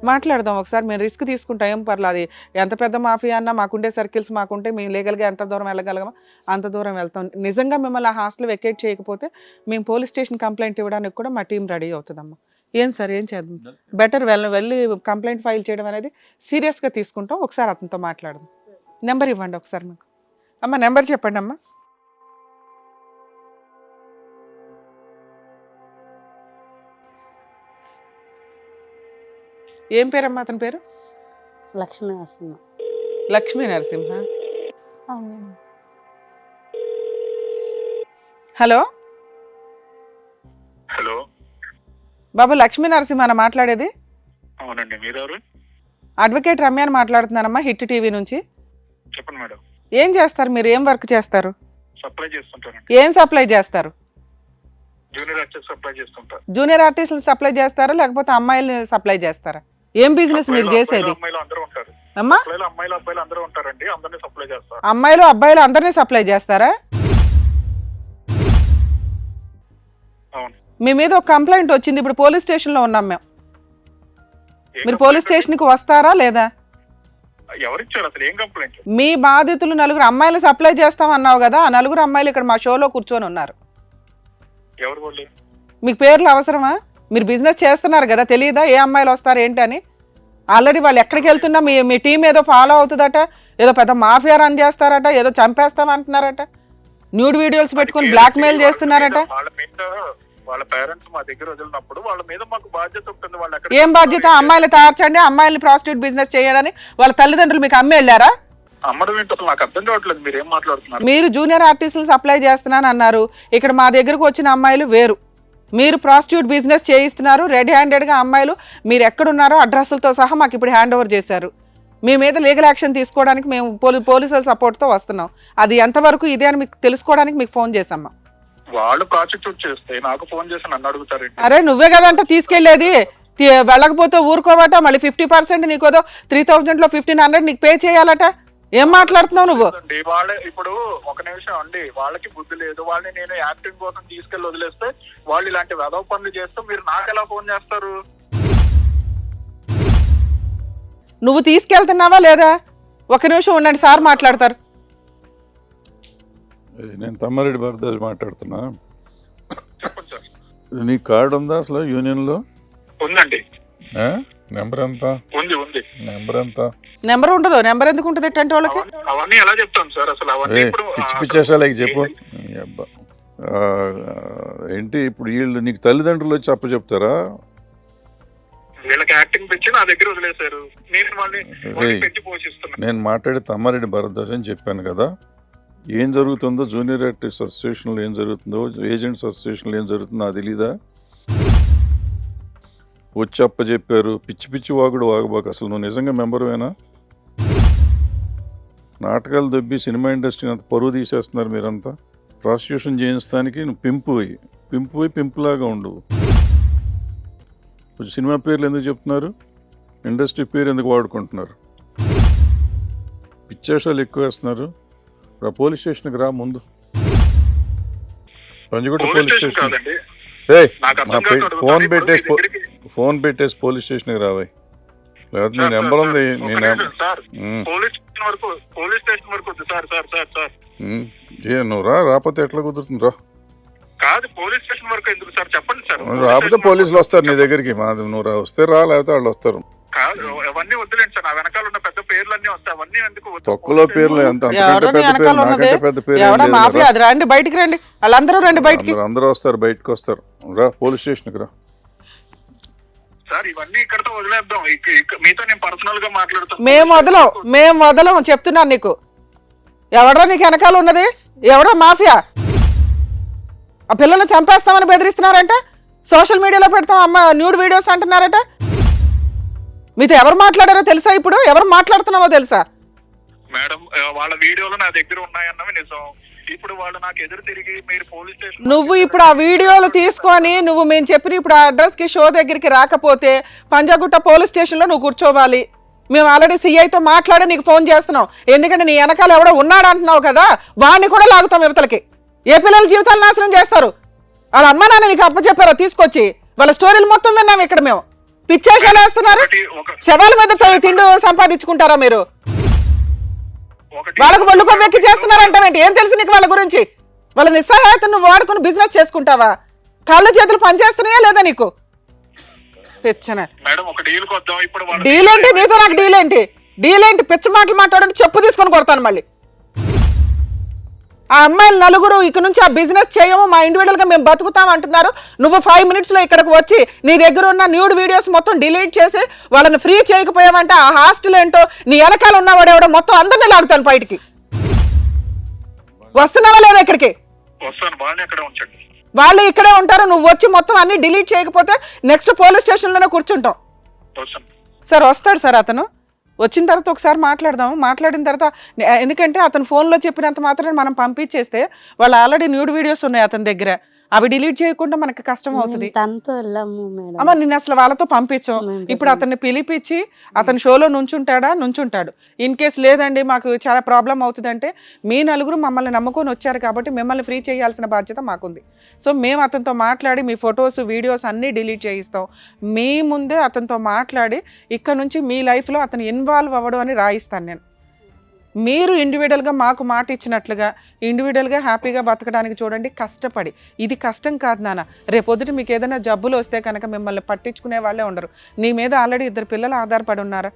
మాట్లాడదాం ఒకసారి. మేము రిస్క్ తీసుకుంటాం, ఏం పర్లేదు. అది ఎంత పెద్ద మాఫియా అన్నా మాకుండే సర్కిల్స్ మాకుంటే మేము లీగల్గా ఎంత దూరం వెళ్ళగలమో అంత దూరం వెళ్తాం. నిజంగా మిమ్మల్ని ఆ హాస్టల్ వెకేట్ చేయకపోతే మేము పోలీస్ స్టేషన్ కంప్లైంట్ ఇవ్వడానికి కూడా మా టీం రెడీ అవుతుందమ్మా. ఏం సార్ ఏం చేద్దాం? బెటర్ వెళ్ళి కంప్లైంట్ ఫైల్ చేయడం అనేది సీరియస్గా తీసుకుంటాం. ఒకసారి అతనితో మాట్లాడదాం. నెంబర్ ఇవ్వండి ఒకసారి మాకు. అమ్మ నెంబర్ చెప్పండి అమ్మా. ఏం పేరమ్మా అతని పేరు? లక్ష్మీ నరసింహ. లక్ష్మీ నరసింహ. హలో హలో బాబు, లక్ష్మీ నరసింహ మాట్లాడేది? అవునండి, మీరెవరు? అడ్వకేట్ రమ్యాని మాట్లాడుతున్నానమ్మా, హిట్ టీవీ నుంచి. చెప్పండి మేడం. ఏం చేస్తారు మీరు? ఏం వర్క్ చేస్తారు? సప్లై చేస్తుంటానండి. ఏం సప్లై చేస్తారు? జూనియర్ ఆర్టిస్ట్ సప్లై చేస్తుంటా. జూనియర్ ఆర్టిస్టులు సప్లై చేస్తారా లేకపోతే అమ్మాయిలు సప్లై చేస్తారా? ఏం బిజినెస్ మీరు చేసేది? అమ్మాయిలు అందరూ ఉంటారు అమ్మా. అమ్మాయిలు అబ్బాయిలు అందరూ ఉంటారండి, అందరినీ సప్లై చేస్తారు. అమ్మాయిలు అబ్బాయిలు అందరినీ సప్లై చేస్తారా? అవును. మీ మీద ఒక కంప్లైంట్ వచ్చింది, ఇప్పుడు పోలీస్ స్టేషన్ లో ఉన్నాం మేము. మీరు పోలీస్ స్టేషన్ కి వస్తారా లేదా? ఎవరిచ్చారు అసలు? ఏం కంప్లైంట్? మీ బాధితులు నలుగురు అమ్మాయిలు సప్లై చేస్తాం అన్నావు కదా, ఆ నలుగురు అమ్మాయిలు ఇక్కడ మా షోలో కూర్చొని ఉన్నారు. ఎవరు వాళ్ళు? మీకు పేర్లు అవసరమా? మీరు బిజినెస్ చేస్తున్నారు కదా, తెలియదా ఏ అమ్మాయిలు వస్తారు ఏంటి అని? ఆల్రెడీ వాళ్ళు ఎక్కడికి వెళ్తున్నా మీ టీం ఏదో ఫాలో అవుతుందట, ఏదో పెద్ద మాఫియా రన్ చేస్తారట, ఏదో చంపేస్తామంటున్నారట, న్యూడ్ వీడియోస్ పెట్టుకుని బ్లాక్ మెయిల్ చేస్తున్నారట. వాళ్ళ పేరెంట్స్ మా దగ్గర వదిలినప్పుడు వాళ్ళ మీద మాకు బాధ్యత ఉంటుంది. వాళ్ళు ఏం బాధ్యత? అమ్మాయిలు తార్చండి, అమ్మాయిని ప్రాస్టిట్యూట్ బిజినెస్ చేయడని వాళ్ళ తల్లిదండ్రులు మీకు అమ్మి వెళ్ళారా? అమ్మడం ఏంటో నాకు అర్థం కావట్లేదు. మీరు ఏం మాట్లాడుతున్నారు? మీరు జూనియర్ ఆర్టిస్టులు సప్లై చేస్తున్నాను అన్నారు, ఇక్కడ మా దగ్గరకు వచ్చిన అమ్మాయిలు వేరు. మీరు ప్రాస్టిట్యూట్ బిజినెస్ చేయిస్తున్నారు రెడ్ హ్యాండెడ్గా. అమ్మాయిలు మీరు ఎక్కడున్నారో అడ్రస్లతో సహా మాకు ఇప్పుడు హ్యాండ్ ఓవర్ చేశారు. మీ మీద లీగల్ యాక్షన్ తీసుకోవడానికి మేము పోలీసుల సపోర్ట్తో వస్తున్నాం. అది ఎంతవరకు ఇదే అని మీకు తెలుసుకోవడానికి మీకు ఫోన్ చేసామ్మా. వాళ్ళు ప్రాసిక్యూట్ చేస్తే నాకు ఫోన్ చేసి నన్ను అడుగుతారు. అరే నువ్వే కదంట తీసుకెళ్లేది, వెళ్ళకపోతే ఊరుకోవట. మళ్ళీ 50% నీకోదో 3000లో 1500 నీకు పే చేయాలట. ఏం మాట్లాడుతున్నావు నువ్వు? వాళ్ళే ఇప్పుడు ఒక నిమిషం అండి, వాళ్ళకి బుద్ధి లేదు. వాళ్ళని నేను యాక్టింగ్ కోసం తీసుకెళ్లి వదిలేస్తే వాళ్ళు ఇలాంటి వెధవ పనులు చేస్తే మీరు నాకు ఎలా ఫోన్ చేస్తారు? నువ్వు తీసుకెళ్తున్నావా లేదా? ఒక నిమిషం ఉండండి, సార్ మాట్లాడతారు. నేను తమ్మారెడ్డి భరద్వాజ్ మాట్లాడుతున్నా. చెప్పండి సార్. నీ కార్డు ఉందా అసలు యూనియన్లో? ఉందండి. నెంబర్ ఎంత? ఉంది ఉంది. నెంబర్ ఎంత? నెంబర్ ఉండదు. నెంబర్ ఎందుకు ఉంటుంది ఇట్లాంటి వాళ్ళకి? అవన్నీ ఎలా చెప్తాం సార్ అసలు? అవన్నీ పిచ్చి పిచ్చేసాలకి చెప్పు. ఏంటి ఇప్పుడు వీళ్ళు నీకు తల్లిదండ్రులు వచ్చి అప్పు చెప్తారా? వీళ్ళకి యాక్టింగ్ పెంచి నా దగ్గర వదిలేశారు. నేను వాళ్ళని పెంచి పోషిస్తున్నాను. నేను మాట్లాడి తమ్మారెడ్డి భరద్వాజ్ అని చెప్పాను కదా. ఏం జరుగుతుందో జూనియర్ ఆర్టిస్ట్ అసోసియేషన్లో ఏం జరుగుతుందో, ఏజెంట్స్ అసోసియేషన్లో ఏం జరుగుతుందో నాకు తెలీదా? వచ్చి అప్ప చెప్పారు. పిచ్చి పిచ్చి వాగుడు వాగబాకు. అసలు నువ్వు నిజంగా మెంబర్వేనా? నాటకాలు దొబ్బి సినిమా ఇండస్ట్రీని అంత పరువు తీసేస్తున్నారు మీరంతా. ప్రాసిక్యూషన్ చేయించడానికి నువ్వు పింపులాగా ఉండవు. సినిమా పేర్లు ఎందుకు చెప్తున్నారు? ఇండస్ట్రీ పేరు ఎందుకు వాడుకుంటున్నారు? పిచ్చేషాలు ఎక్కువ వేస్తున్నారు. పోలీస్ స్టేషన్కి రా ముందు. Panjagutta police station. ఫోన్ పెట్టేసి పోలీస్ స్టేషన్కి రావాయి. లేకపోతే నీ నెంబర్ ఉంది. నువ్వు రాకపోతే ఎట్లా కుదురుతుంది? రా. రాకపోతే పోలీసులు వస్తారు నీ దగ్గరికి. నువ్వు వస్తే రా, లేకపోతే వాళ్ళు వస్తారు. తొక్కలో పేర్లు రండి బయటికి, రండి వాళ్ళందరూ రండి బయటికి. అందరూ వస్తారు, బయటకు వస్తారు. రా పోలీస్ స్టేషన్కి రా. మేము వదలం చెప్తున్నాను నీకు. ఎవడో నీకు వెనకాల ఉన్నది? ఎవడో మాఫియా? ఆ పిల్లల్ని చంపేస్తామని బెదిరిస్తున్నారంట, సోషల్ మీడియాలో పెడతాం అమ్మ న్యూడ్ వీడియోస్ అంటున్నారట. మీతో ఎవరు మాట్లాడారో తెలుసా? ఇప్పుడు ఎవరు మాట్లాడుతున్నావో తెలుసా? మేడం వాళ్ళ వీడియోలు నా దగ్గర ఉన్నాయన్నవి నిజం. ఇప్పుడు వాళ్ళు నాకు ఎదురు తిరిగి మీరు పోలీస్ స్టేషన్. నువ్వు ఇప్పుడు ఆ వీడియోలు తీసుకొని నువ్వు మేము చెప్పిన ఇప్పుడు ఆ అడ్రస్ కి షో దగ్గరికి రాకపోతే పంజాగుట్ట పోలీస్ స్టేషన్ లో నువ్వు కూర్చోవాలి. మేము ఆల్రెడీ సిఐతో మాట్లాడి నీకు ఫోన్ చేస్తున్నాం. ఎందుకంటే నీ వెనకాల ఎవడో ఉన్నాడు అంటున్నావు కదా, వాడిని కూడా లాగుతాం యువతలకి. ఏ పిల్లల జీవితాలు నాశనం చేస్తారు? వాళ్ళ అమ్మ నాన్న నీకు అప్పచెప్పారో తీసుకొచ్చి? వాళ్ళ స్టోరీలు మొత్తం విన్నాం ఇక్కడ మేము. పిచ్చేషాలు వేస్తున్నారు. ఒక శవాల మీద తిండి సంపాదించుకుంటారా మీరు? ఒకటి వాళ్ళకు ఒళ్ళు కొవ్వెక్కి చేస్తున్నారంటావేంటి? ఏం తెలుసు నీకు వాళ్ళ గురించి? వాళ్ళ నిస్సహాయతను వాడుకుని బిజినెస్ చేసుకుంటావా? కాళ్ళు చేతులు పనిచేస్తున్నాయా లేదా నీకు? పిచ్చన మేడం ఒక డీల్ కొద్దాం ఇప్పుడు. డీల్ ఏంటి? నీతో నాకు డీల్ ఏంటి? డీల్ ఏంటి? పిచ్చ మాటలు మాట్లాడంటే చెప్పు తీసుకొని కొడతాను మళ్ళీ. ఆ అమ్మాయిలు నలుగురు ఇక నుంచి ఆ బిజినెస్ చేయము, మా ఇండివిడువల్ గా మేము బతుకుతాం అంటున్నారు. నువ్వు 5 minutes లో ఇక్కడికి వచ్చి నీ దగ్గర ఉన్న న్యూడ్ వీడియోస్ మొత్తం డిలీట్ చేసి వాళ్ళని ఫ్రీ చేయకపోయావంటే ఆ హాస్టల్ ఏంటో, నీ వెనకాల ఉన్నవాడు ఎవడో మొత్తం అందరినీ లాగుతాను బయటికి. వస్తున్నావా లేదా ఇక్కడికి? వస్తాను, బాగానే అక్కడ ఉంచండి. వాళ్ళు ఇక్కడే ఉంటారు, నువ్వు వచ్చి మొత్తం అన్ని డిలీట్ చేయకపోతే నెక్స్ట్ పోలీస్ స్టేషన్లోనే కూర్చుంటాం. వస్తాను సార్ వస్తాడు సార్, అతను వచ్చిన తర్వాత ఒకసారి మాట్లాడదాము. మాట్లాడిన తర్వాత ఎందుకంటే అతను ఫోన్లో చెప్పినంత మాత్రం మనం పంపించేస్తే వాళ్ళు ఆల్రెడీ న్యూడ్ వీడియోస్ ఉన్నాయి అతని దగ్గర, అవి డిలీట్ చేయకుండా మనకి కష్టం అవుతుంది. తనతో వెళ్ళాము మేడం. అమ్మ నిన్ను అసలు వాళ్ళతో పంపించాం. ఇప్పుడు అతన్ని పిలిపించి అతని షోలో నుంచుంటాడు. ఇన్ కేసు లేదండి మాకు చాలా ప్రాబ్లం అవుతుందంటే, మీ నలుగురు మమ్మల్ని నమ్ముకొని వచ్చారు కాబట్టి మిమ్మల్ని ఫ్రీ చేయాల్సిన బాధ్యత మాకుంది. సో మేము అతనితో మాట్లాడి మీ ఫొటోస్ వీడియోస్ అన్నీ డిలీట్ చేయిస్తాం. మీ ముందే అతనితో మాట్లాడి ఇక్కడ నుంచి మీ లైఫ్లో అతను ఇన్వాల్వ్ అవ్వడం అని రాయిస్తాను నేను. మీరు ఇండివిజువల్గా మాకు మాట ఇచ్చినట్లుగా ఇండివిజువల్గా హ్యాపీగా బతకడానికి చూడండి, కష్టపడి. ఇది కష్టం కాదు నాన్న. రేపొద్దుట మీకు ఏదైనా జబ్బులు వస్తే కనుక మిమ్మల్ని పట్టించుకునే వాళ్ళే ఉండరు. నీ మీద ఆల్రెడీ 2 పిల్లలు ఆధారపడి ఉన్నారా?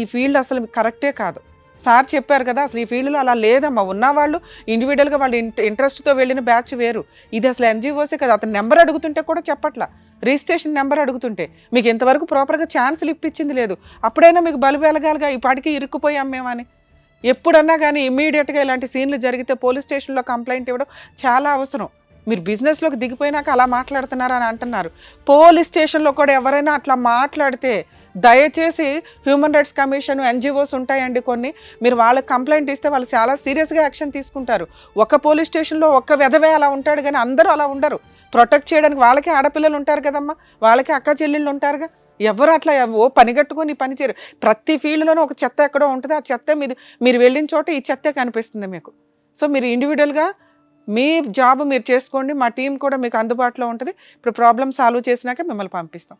ఈ ఫీల్డ్ అసలు కరెక్టే కాదు. సార్ చెప్పారు కదా, అసలు ఈ ఫీల్డ్లో అలా లేదమ్మా. ఉన్నవాళ్ళు ఇండివిజువల్గా వాళ్ళు ఇంట్రెస్ట్తో వెళ్ళిన బ్యాచ్ వేరు. ఇది అసలు ఎన్జిఓసే కదా. అతను నెంబర్ అడుగుతుంటే కూడా చెప్పట్లా, రిజిస్ట్రేషన్ నెంబర్ అడుగుతుంటే. మీకు ఇంతవరకు ప్రాపర్గా ఛాన్సులు ఇప్పించింది లేదు. అప్పుడైనా మీకు బలు వెలగాలిగా, ఈ పాటికి ఇరుక్కుపోయాం మేమని. ఎప్పుడన్నా కానీ ఇమ్మీడియట్గా ఇలాంటి సీన్లు జరిగితే పోలీస్ స్టేషన్లో కంప్లైంట్ ఇవ్వడం చాలా అవసరం. మీరు బిజినెస్లోకి దిగిపోయినాక అలా మాట్లాడుతున్నారని అంటున్నారు. పోలీస్ స్టేషన్లో కూడా ఎవరైనా అట్లా మాట్లాడితే దయచేసి హ్యూమన్ రైట్స్ కమిషన్, ఎన్జిఓస్ ఉంటాయండి కొన్ని, మీరు వాళ్ళకి కంప్లైంట్ ఇస్తే వాళ్ళు చాలా సీరియస్గా యాక్షన్ తీసుకుంటారు. ఒక పోలీస్ స్టేషన్లో ఒక్క వెధవే అలా ఉంటాడు కానీ అందరూ అలా ఉండరు. ప్రొటెక్ట్ చేయడానికి వాళ్ళకి ఆడపిల్లలు ఉంటారు కదమ్మా, వాళ్ళకి అక్క చెల్లెళ్ళు ఉంటారుగా. ఎవరు అట్లా ఓ పని కట్టుకొని పని చేయరు. ప్రతి ఫీల్డ్లోనూ ఒక చెత్త ఎక్కడో ఉంటుంది. ఆ చెత్త మీరు వెళ్ళిన చోట ఈ చెత్తే కనిపిస్తుంది మీకు. సో మీరు ఇండివిజువల్గా మీ జాబ్ మీరు చేసుకోండి, మా టీం కూడా మీకు అందుబాటులో ఉంటుంది. ఇప్పుడు ప్రాబ్లమ్ సాల్వ్ చేసినాక మిమ్మల్ని పంపిస్తాం,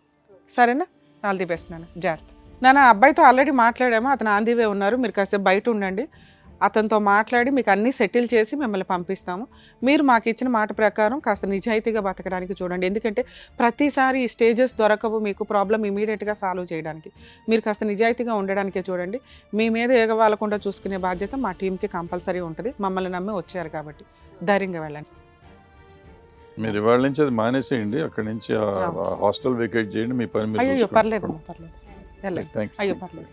సరేనా? ఆల్ ది బెస్ట్ నాన్న, జాగ్రత్త. నాన్న అబ్బాయితో ఆల్రెడీ మాట్లాడాము, అతను ఆన్ ది వే ఉన్నారు. మీరు కాసేపు బయట ఉండండి, అతనితో మాట్లాడి మీకు అన్నీ సెటిల్ చేసి మిమ్మల్ని పంపిస్తాము. మీరు మాకు ఇచ్చిన మాట ప్రకారం కాస్త నిజాయితీగా బతకడానికి చూడండి. ఎందుకంటే ప్రతిసారి ఈ స్టేజెస్ దొరకవు మీకు ప్రాబ్లం ఇమీడియట్గా సాల్వ్ చేయడానికి. మీరు కాస్త నిజాయితీగా ఉండడానికే చూడండి. మీ మీద ఎగవాలకుండా చూసుకునే బాధ్యత మా టీంకి కంపల్సరీ ఉంటుంది. మమ్మల్ని నమ్మి వచ్చారు కాబట్టి ధైర్యంగా వెళ్ళండి. మీరు ఇవాళ నుంచి అది మానేసేయండి, అక్కడి నుంచి హాస్టల్ వెకేట్ చేయండి, మీ పని మీరు అయ్యో చూసుకోండి. పర్లేదమ్మా, పర్లేదు వెళ్ళండి. Thank you. అయ్యో పర్లేదు.